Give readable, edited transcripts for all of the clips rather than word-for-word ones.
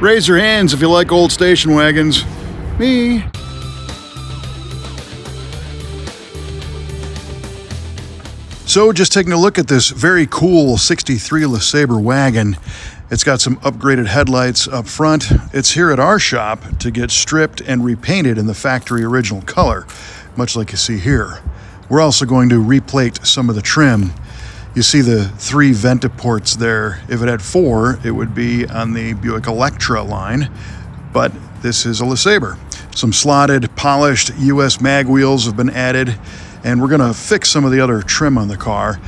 Raise your hands if you like old station wagons. Me. So just taking a look at this very cool 63 LeSabre wagon. It's got some upgraded headlights up front. It's here at our shop to get stripped and repainted in the factory original color, much like you see here. We're also going to replate some of the trim. You see the 3 Ventaports there. If it had 4, it would be on the Buick Electra line, but this is a LeSabre. Some slotted, polished US mag wheels have been added, and we're gonna fix some of the other trim on the car.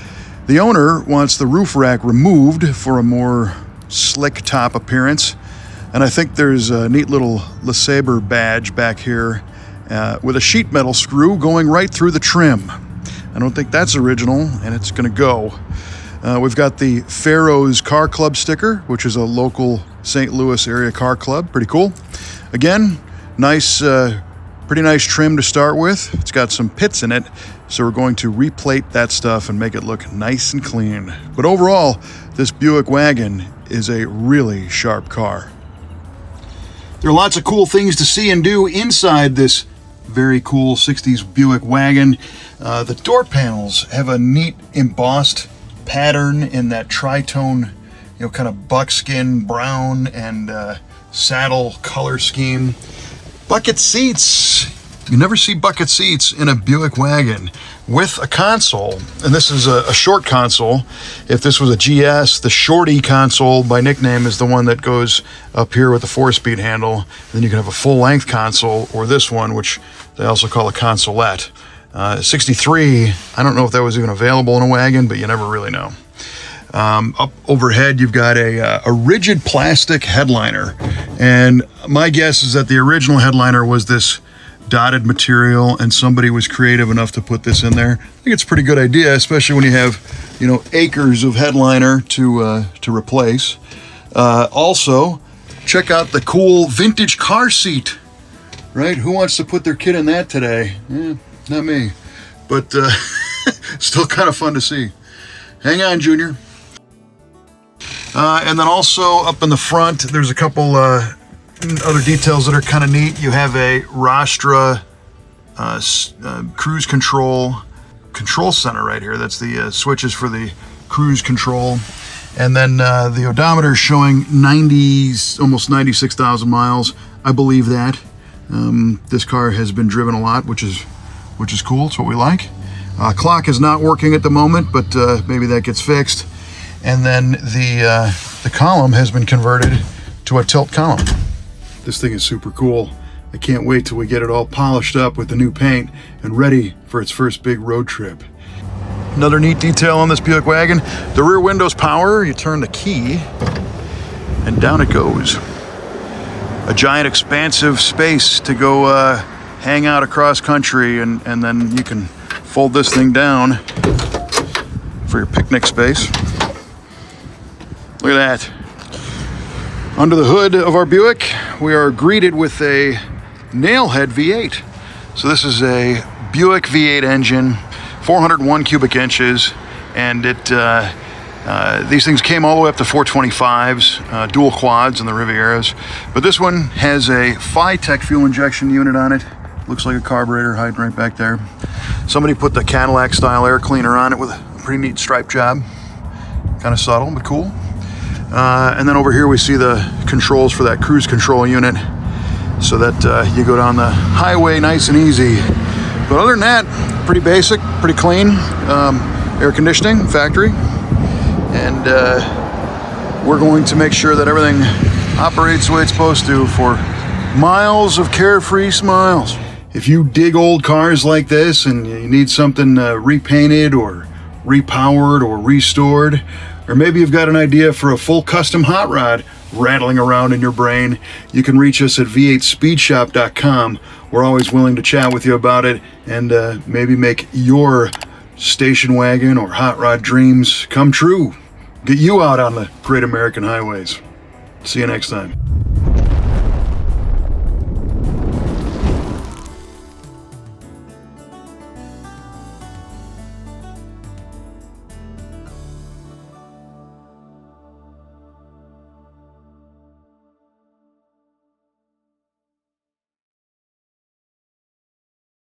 The owner wants the roof rack removed for a more slick top appearance, and I think there's a neat little LeSabre badge back here with a sheet metal screw going right through the trim. I don't think that's original, and it's gonna go. We've got the Pharaoh's Car Club sticker, which is a local St. Louis area car club. Pretty cool. Again, nice, pretty nice trim to start with. It's got some pits in it, so we're going to replate that stuff and make it look nice and clean. But overall, this Buick wagon is a really sharp car. There are lots of cool things to see and do inside this very cool 60s Buick wagon. The door panels have a neat embossed pattern in that tritone, kind of buckskin brown and saddle color scheme. Bucket seats. You never see bucket seats in a Buick wagon with a console, and this is a short console. If this was a GS, the shorty console by nickname is the one that goes up here with the 4-speed handle. Then you can have a full-length console, or this one, which they also call a consolette. 63, I don't know if that was even available in a wagon, but you never really know. Up overhead, you've got a rigid plastic headliner, and my guess is that the original headliner was this dotted material, and somebody was creative enough to put this in there. I think it's a pretty good idea, especially when you have, acres of headliner to replace. Also, check out the cool vintage car seat, right? Who wants to put their kid in that today? Not me, but still kind of fun to see. Hang on, Junior. And then also up in the front, there's a couple other details that are kind of neat. You have a Rostra cruise control center right here. That's the switches for the cruise control. And then the odometer is showing almost 96,000 miles. I believe that. This car has been driven a lot, which is cool. It's what we like. Clock is not working at the moment, but maybe that gets fixed. And then the column has been converted to a tilt column. This thing is super cool. I can't wait till we get it all polished up with the new paint and ready for its first big road trip. Another neat detail on this Buick wagon, the rear window's power. You turn the key and down it goes. A giant expansive space to go hang out across country, and then you can fold this thing down for your picnic space. Look at that. Under the hood of our Buick, we are greeted with a nailhead V8. So this is a Buick V8 engine, 401 cubic inches, and these things came all the way up to 425s, dual quads in the Rivieras. But this one has a Phytech fuel injection unit on it. Looks like a carburetor hiding right back there. Somebody put the Cadillac style air cleaner on it with a pretty neat stripe job. Kind of subtle, but cool. And then over here we see the controls for that cruise control unit, so that you go down the highway nice and easy. But other than that, pretty basic, pretty clean. Air conditioning, factory. And we're going to make sure that everything operates the way it's supposed to for miles of carefree smiles. If you dig old cars like this and you need something repainted or repowered or restored, or maybe you've got an idea for a full custom hot rod rattling around in your brain, you can reach us at v8speedshop.com. We're always willing to chat with you about it and maybe make your station wagon or hot rod dreams come true. Get you out on the great American highways. See you next time.